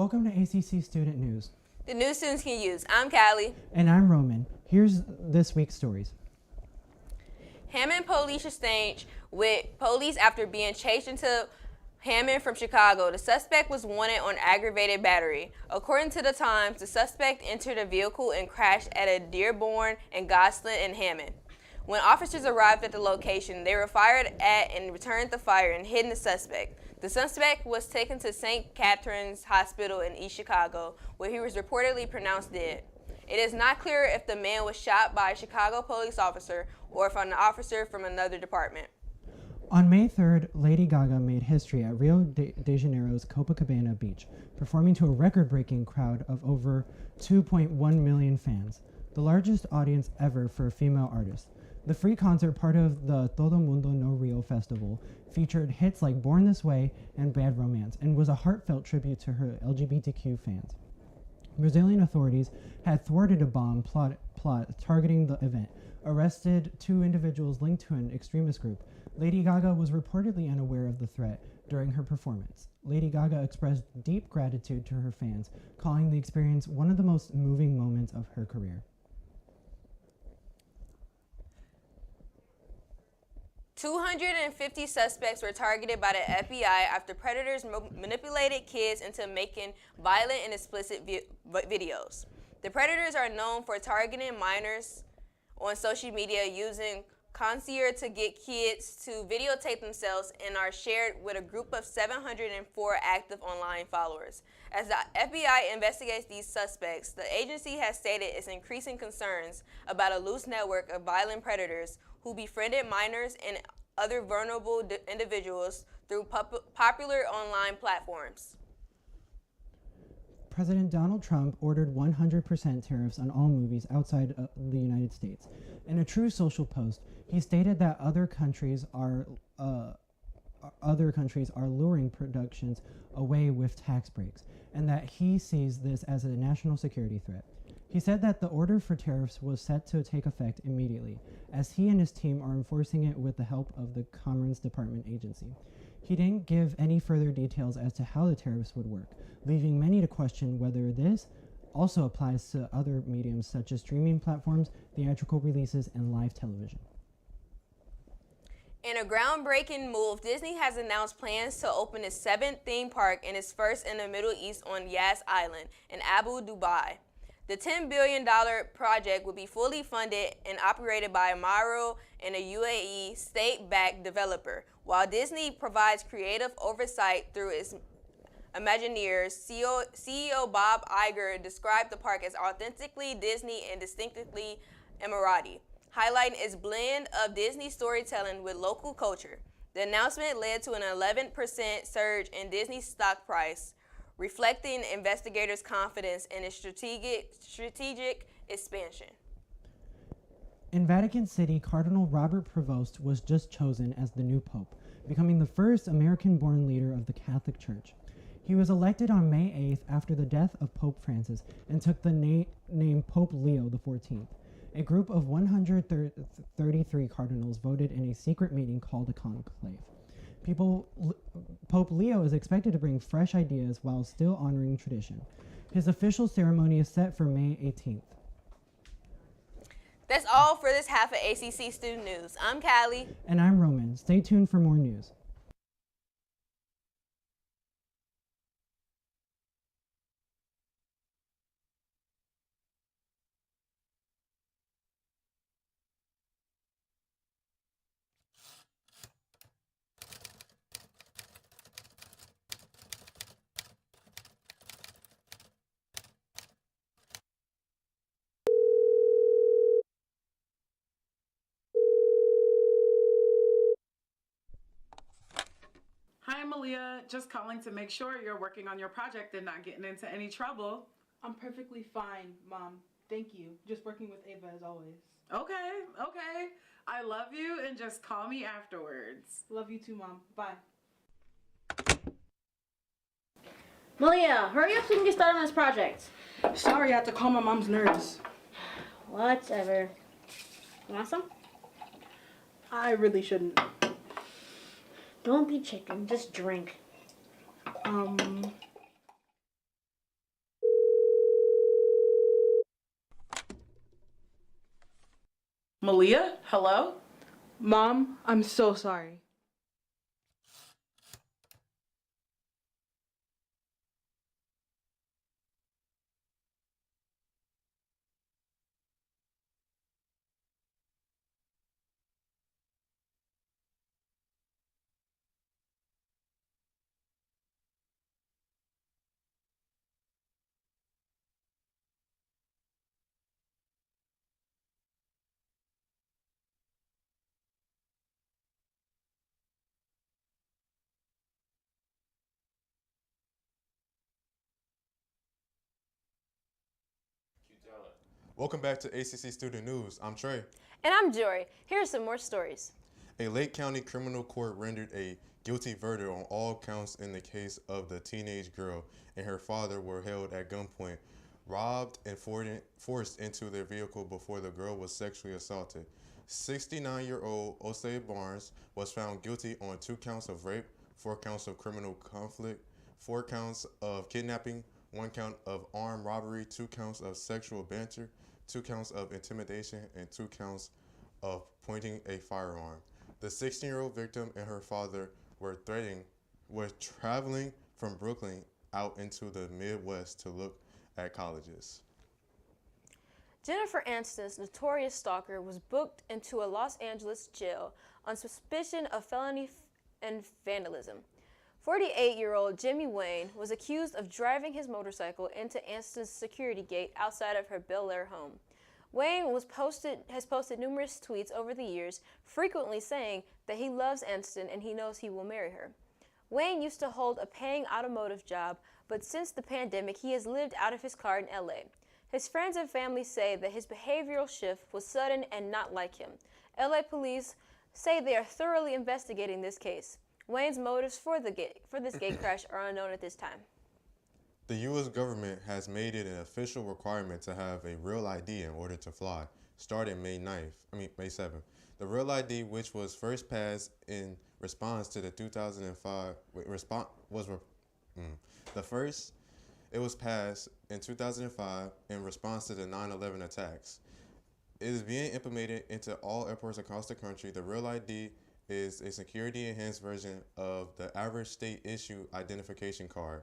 Welcome to ACC Student News. The news students can use. I'm Kailey. And I'm Roman. Here's this week's stories. Hammond police exchange with police after being chased into Hammond from Chicago. The suspect was wanted on aggravated battery. According to the Times, the suspect entered a vehicle and crashed at a Dearborn and Gosselin in Hammond. When officers arrived at the location, they were fired at and returned the fire and hit the suspect. The suspect was taken to St. Catherine's Hospital in East Chicago, where he was reportedly pronounced dead. It is not clear if the man was shot by a Chicago police officer or from an officer from another department. On May 3rd, Lady Gaga made history at Rio de Janeiro's Copacabana Beach, performing to a record-breaking crowd of over 2.1 million fans, the largest audience ever for a female artist. The free concert, part of the Todo Mundo no Rio festival, featured hits like Born This Way and Bad Romance, and was a heartfelt tribute to her LGBTQ fans. Brazilian authorities had thwarted a bomb plot targeting the event, arrested 2 individuals linked to an extremist group. Lady Gaga was reportedly unaware of the threat during her performance. Lady Gaga expressed deep gratitude to her fans, calling the experience one of the most moving moments of her career. 250 suspects were targeted by the FBI after predators manipulated kids into making violent and explicit videos. The predators are known for targeting minors on social media using concierge to get kids to videotape themselves and are shared with a group of 704 active online followers. As the FBI investigates these suspects, the agency has stated its increasing concerns about a loose network of violent predators who befriended minors and other vulnerable individuals through popular online platforms. President Donald Trump ordered 100% tariffs on all movies outside the United States. In a true social post, he stated that other countries are luring productions away with tax breaks, and that he sees this as a national security threat. He said that the order for tariffs was set to take effect immediately, as he and his team are enforcing it with the help of the Commerce Department agency. He didn't give any further details as to how the tariffs would work, leaving many to question whether this also applies to other mediums such as streaming platforms, theatrical releases, and live television. In a groundbreaking move, Disney has announced plans to open its 7th theme park and its first in the Middle East on Yas Island in Abu Dhabi. The $10 billion project will be fully funded and operated by Emirates and a UAE state-backed developer, while Disney provides creative oversight through its Imagineers. CEO Bob Iger described the park as authentically Disney and distinctively Emirati, highlighting its blend of Disney storytelling with local culture. The announcement led to an 11% surge in Disney's stock price, reflecting investigators' confidence in its strategic expansion. In Vatican City, Cardinal Robert Prevost was just chosen as the new pope, becoming the first American-born leader of the Catholic Church. He was elected on May 8th after the death of Pope Francis and took the name Pope Leo XIV. A group of 133 cardinals voted in a secret meeting called a conclave. Pope Leo is expected to bring fresh ideas while still honoring tradition. His official ceremony is set for May 18th. That's all for this half of ACC Student News. I'm Kailey. And I'm Roman. Stay tuned for more news. Hi, Maliah. Just calling to make sure you're working on your project and not getting into any trouble. I'm perfectly fine, Mom. Thank you. Just working with Ava as always. Okay. I love you, and just call me afterwards. Love you too, Mom. Bye. Maliah, hurry up so we can get started on this project. Sorry, I had to calm my mom's nerves. Whatever. You want some? I really shouldn't. Don't be chicken, just drink. Maliah, hello? Mom, I'm so sorry. Welcome back to ACC Student News. I'm Trea. And I'm Jori. Here are some more stories. A Lake County criminal court rendered a guilty verdict on all counts in the case of the teenage girl and her father were held at gunpoint, robbed and forced into their vehicle before the girl was sexually assaulted. 69-year-old Osei Barnes was found guilty on 2 counts of rape, 4 counts of criminal conflict, 4 counts of kidnapping, 1 count of armed robbery, 2 counts of sexual banter, 2 counts of intimidation, and 2 counts of pointing a firearm. The 16-year-old victim and her father were traveling from Brooklyn out into the Midwest to look at colleges. Jennifer Aniston's notorious stalker was booked into a Los Angeles jail on suspicion of felony and vandalism. 48-year-old Jimmy Wayne was accused of driving his motorcycle into Aniston's security gate outside of her Bel Air home. Wayne has posted numerous tweets over the years, frequently saying that he loves Aniston and he knows he will marry her. Wayne used to hold a paying automotive job, but since the pandemic, he has lived out of his car in LA. His friends and family say that his behavioral shift was sudden and not like him. LA police say they are thoroughly investigating this case. Wayne's motives for this gate crash are unknown at this time. The U.S. government has made it an official requirement to have a real ID in order to fly, starting May 7th. The real ID, which was first passed in response to the 2005 it was passed in 2005 in response to the 9/11 attacks. It is being implemented into all airports across the country. The real ID is a security-enhanced version of the average state-issue identification card.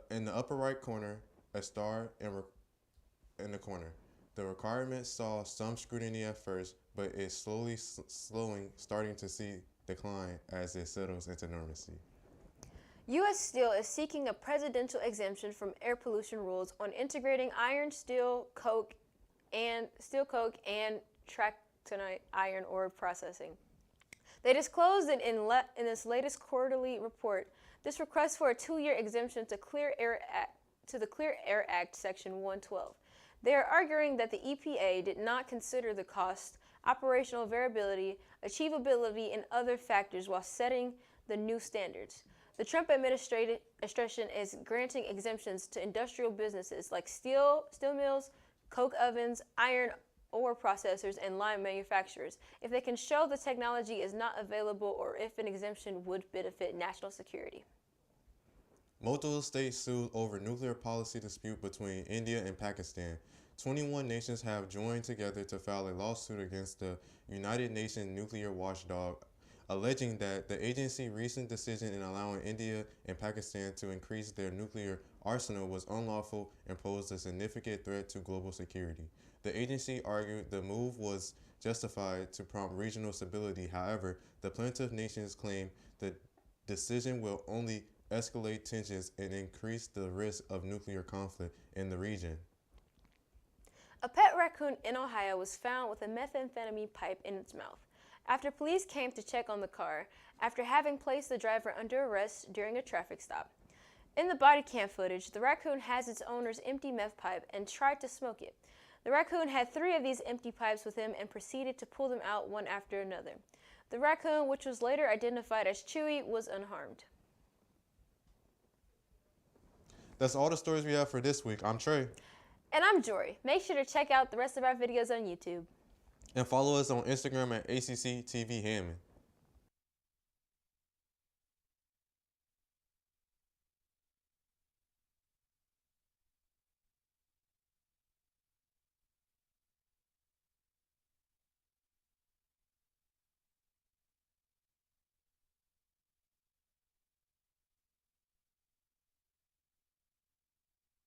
In the upper right corner, a star in the corner. The requirement saw some scrutiny at first, but is starting to see decline as it settles into normalcy. U.S. Steel is seeking a presidential exemption from air pollution rules on integrating steel coke, and tractonite iron ore processing. They disclosed it in this latest quarterly report. This request for a 2-year exemption to the Clear Air Act, Section 112. They are arguing that the EPA did not consider the cost, operational variability, achievability, and other factors while setting the new standards. The Trump administration is granting exemptions to industrial businesses like steel mills, coke ovens, iron ore processors, and lime manufacturers if they can show the technology is not available or if an exemption would benefit national security. Multiple states sued over nuclear policy dispute between India and Pakistan. 21 nations have joined together to file a lawsuit against the United Nations nuclear watchdog, alleging that the agency's recent decision in allowing India and Pakistan to increase their nuclear arsenal was unlawful and posed a significant threat to global security. The agency argued the move was justified to prompt regional stability. However, the plaintiff nations claim the decision will only escalate tensions and increase the risk of nuclear conflict in the region. A pet raccoon in Ohio was found with a methamphetamine pipe in its mouth after police came to check on the car after having placed the driver under arrest during a traffic stop. In the body cam footage, the raccoon has its owner's empty meth pipe and tried to smoke it. The raccoon had 3 of these empty pipes with him and proceeded to pull them out one after another. The raccoon, which was later identified as Chewy, was unharmed. That's all the stories we have for this week. I'm Trea. And I'm Jori. Make sure to check out the rest of our videos on YouTube. And follow us on Instagram at ACC TV Hammond.